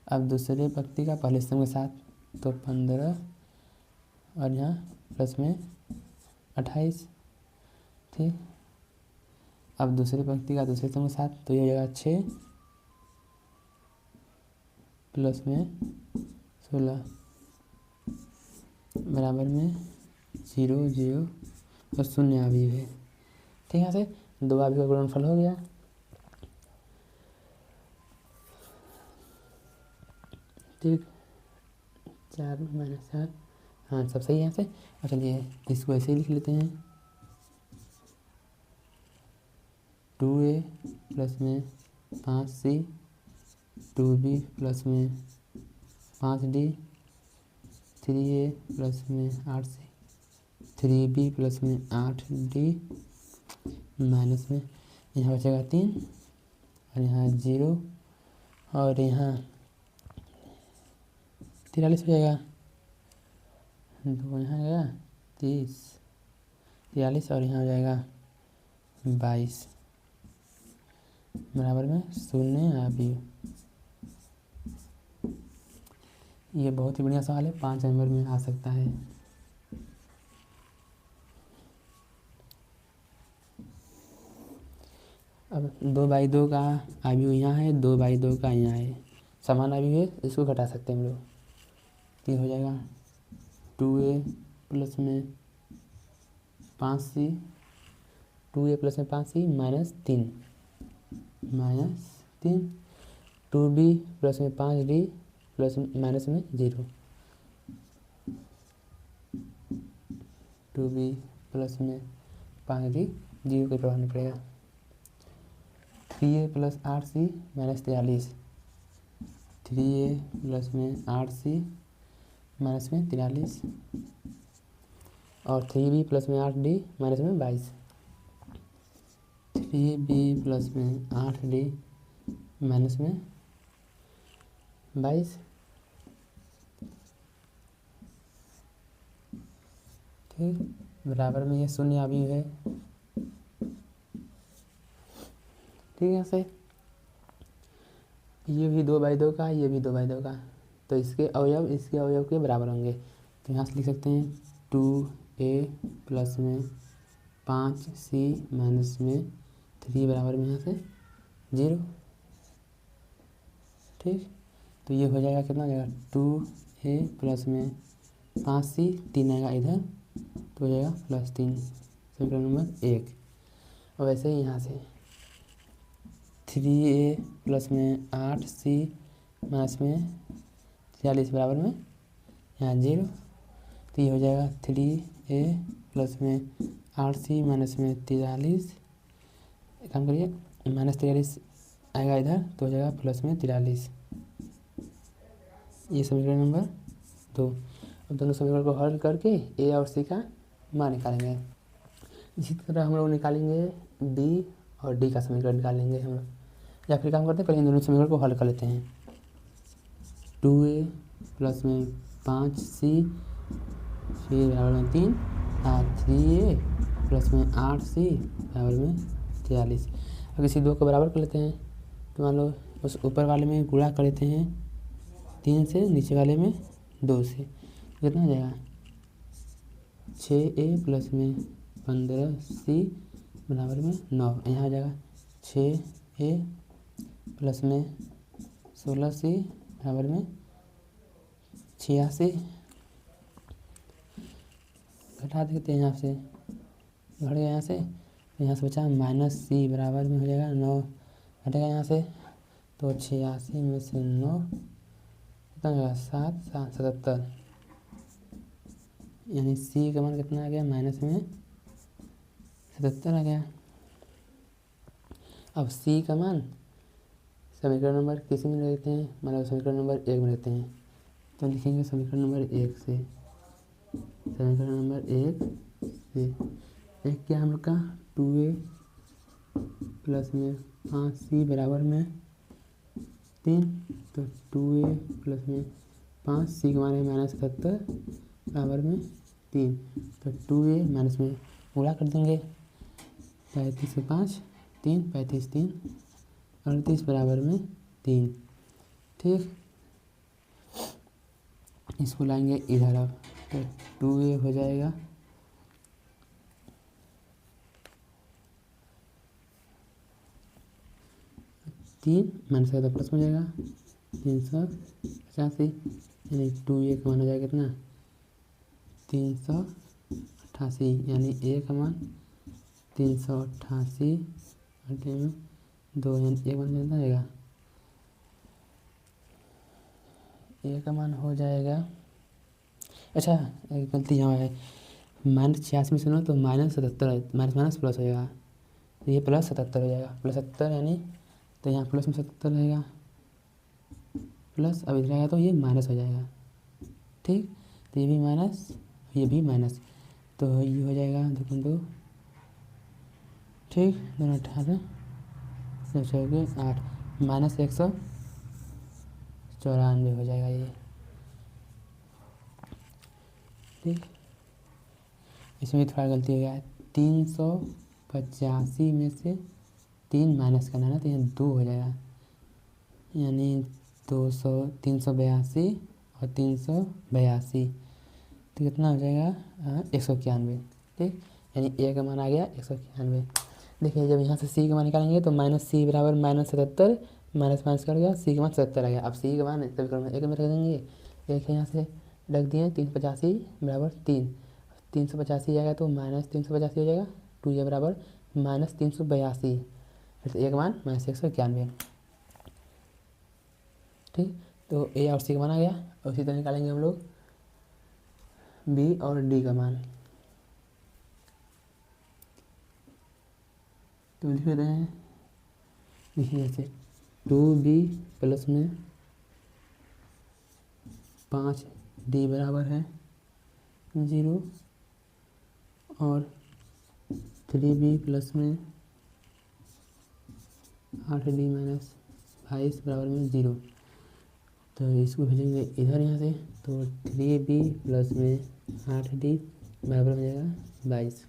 अब दूसरे पंक्ति का पहले स्तंभ के साथ तो 15 और यहाँ प्लस में 28। ठीक, अब दूसरी पंक्ति का दूसरे स्तंभ के साथ तो ये हो जाएगा 6 प्लस में 16 बराबर में 0 0 और शून्य आव्यूह है। ठीक, यहाँ से 2 आव्यूह का गुणनफल हो गया। ठीक, 4 - 4, हाँ सब सही है यहाँ से। और चलिए इसको ऐसे ही लिख लेते हैं 2a प्लस में 5c 2b प्लस में 5d 3a प्लस में 8c 3b प्लस में 8d माइनस में यहाँ बचेगा 3 और यहाँ 0 और यहाँ 43 हो जाएगा, 2 यहाँ गया 30 43 और यहाँ हो जाएगा 22 बराबर में शून्य आव्यूह। ये बहुत ही बढ़िया सवाल है, 5 नंबर में आ सकता है। अब 2/2 का आव्यूह यहाँ है, 2/2 का यहाँ है, समान आव्यूह है, इसको घटा सकते हैं हम लोग। ये हो जाएगा 2a प्लस में 5c 2a प्लस में 5c -3 2b प्लस में 5d प्लस माइनस में 0 2b प्लस में 5d 0 के प्रभाव नहीं पड़ेगा। 3a plus 8c -43 3a plus में 8c माइनस में 43 और 3b प्लस में 8d माइनस में 22 3b प्लस में 8d माइनस में 22। ठीक, बराबर में ये शून्य आव्यूह है। ठीक है, सही। ये भी 2/2 का, ये भी 2/2 का, तो इसके अवयव के बराबर होंगे। तो यहाँ से लिख सकते हैं 2a प्लस में 5c माइनस में 3 बराबर में यहाँ से 0। ठीक, तो ये हो जाएगा कितना हो जाएगा 2a प्लस में 5c 3 आएगा इधर तो हो जाएगा +3 समीकरण नंबर 1। और वैसे ही यहाँ से 3a प्लस में 8c माइनस में 43 बराबर में यहाँ 0, तो ये हो जाएगा 3a प्लस में 8c माइनस में 43। काम करिए -43 आएगा इधर तो हो जाएगा +43। ये समीकरण नंबर 2। अब दोनों समीकरण को हल करके ए और सी का मान निकालेंगे। इसी तरह हम लोग निकालेंगे बी और डी का समीकरण निकालेंगे हम लोग, या फिर काम करते हैं पहले इन दोनों समीकरण को हल कर लेते हैं। 2a प्लस में 5c फिर बराबर में 3 और 3a प्लस में 8c बराबर में 43। अब इसी दो को बराबर कर लेते हैं तो मान लो उस ऊपर वाले में गुणा कर लेते हैं 3 से, नीचे वाले में 2 से, कितना हो जाएगा 6a प्लस में 15c बराबर में 9। यहाँ हो जाएगा 6a प्लस में 16c बराबर में 86। घटा देते हैं यहाँ से, घट गया यहाँ से, तो यहाँ से बचा -c बराबर में हो जाएगा 9, घटेगा यहाँ से तो 86 में से 9 कितना हो जाएगा 7 7 77, यानी c का मान कितना आ गया माइनस में 77 आ गया। अब c का मान समीकरण नंबर किस में लेते हैं, मतलब समीकरण नंबर 1 में लेते हैं तो लिखेंगे समीकरण नंबर 1 से, समीकरण नंबर 1 से एक क्या हम लोग का 2a प्लस में 5c बराबर में 3, तो 2a प्लस में 5c का मान है -77 बराबर में 3, तो 2a माइनस में गुणा कर देंगे 35 से 5 3 35 3 38 बराबर में 3। ठीक, इसको लाएंगे इधर। अब तो 2a हो जाएगा 3 माइनस का तो प्लस हो जाएगा 385, यानी 2a का मान हो जाएगा कितना 388, यानी a का मान 388 घंटे में 2, यानी एक मान कितना आएगा, ए का मान हो जाएगा, अच्छा एक गलती यहाँ है, -86 में से 9 तो -77 माइनस प्लस हो जाएगा, तो ये +77 हो जाएगा, +70 यानी तो यहाँ प्लस में 77 रहेगा प्लस, अब इधर आएगा तो ये माइनस हो जाएगा। ठीक, तो ये भी माइनस ये भी माइनस, तो ये हो जाएगा 2 ठीक, 2 18 8 -194 हो जाएगा ये। ठीक, इसमें थोड़ा गलती हो गया है, 385 में से 3 माइनस करना है ना, तो यहाँ 2 हो जाएगा, यानी 382 और 382, तो कितना हो जाएगा 191। ठीक, यानी ए का मान आ गया 191। देखिए जब यहाँ से सी का मान निकालेंगे तो -c बराबर -77 माइनस कर गया, सी का मान 77 आ गया। अब सी का मान समीकरण में एक में रख देंगे, एक यहाँ से रख दिए 385 बराबर 3, 385 आएगा तो -385 हो जाएगा, 2a बराबर -382, फिर से एक मान -191। ठीक, तो ए और सी का मान आ गया, और इसी तरह निकालेंगे हम लोग बी और डी का मान। तो लिख रहे हैं, देखिए जैसे 2b प्लस में 5d बराबर है 0 और 3b प्लस में 8d माइनस 22 बराबर में 0, तो इसको भेजेंगे इधर यहाँ से, तो 3b प्लस में 8d बराबर हो जाएगा 22।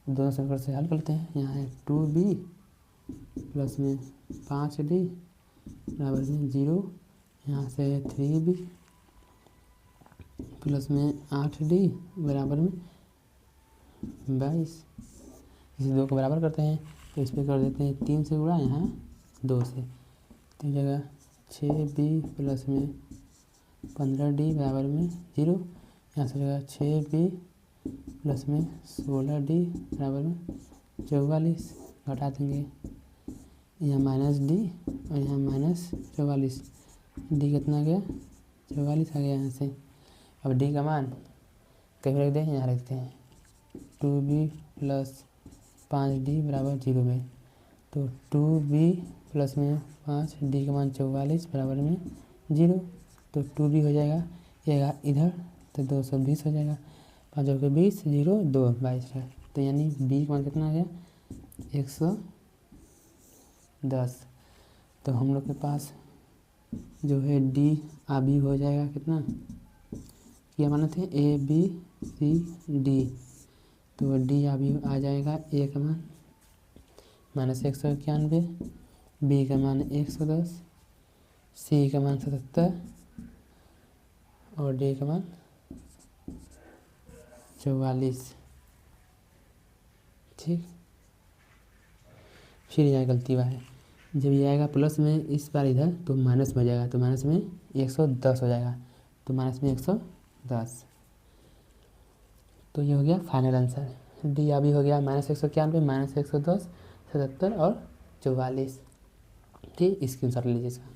दोनों समीकरण से हल करते हैं। यहाँ है 2b प्लस में 5d बराबर में 0, यहाँ से 3b प्लस में 8d बराबर में 22। इस दो को बराबर करते हैं तो इस पर कर देते हैं 3 से गुणा, यहाँ 2 से, तो जगह 6b प्लस में 15d बराबर में 0, यहाँ से जगह 6b प्लस में 16d बराबर में 44, घटा देंगे, यहाँ -d और यहाँ -44, d कितना आ गया 44 आ गया यहाँ से। अब d का मान कहीं रख दें, यहाँ रखते हैं 2b प्लस 5d बराबर 0 में, तो 2b प्लस में 5 डी का मान 44 बराबर में 0। तो 2b हो जाएगा ये इधर तो 220 हो जाएगा, 5 और 20 0 2 22 है। तो यानी b का मान कितना आ गया 110। तो हम लोग के पास जो है डी बी हो जाएगा कितना, क्या माने थे ए बी सी डी। तो डी बी आ जाएगा ए का मान -191, बी का मान 110, सी का मान 77 और डी का मान 44। ठीक, फिर यहाँ गलती हुआ है, जब ये आएगा प्लस में इस बार इधर तो माइनस में हो जाएगा, तो माइनस में 110 हो जाएगा, तो माइनस में 110। तो ये हो गया फाइनल आंसर, डी अभी हो गया -191, -110, 77 और 44। ठीक, स्क्रीनशॉट लीजिए इसका।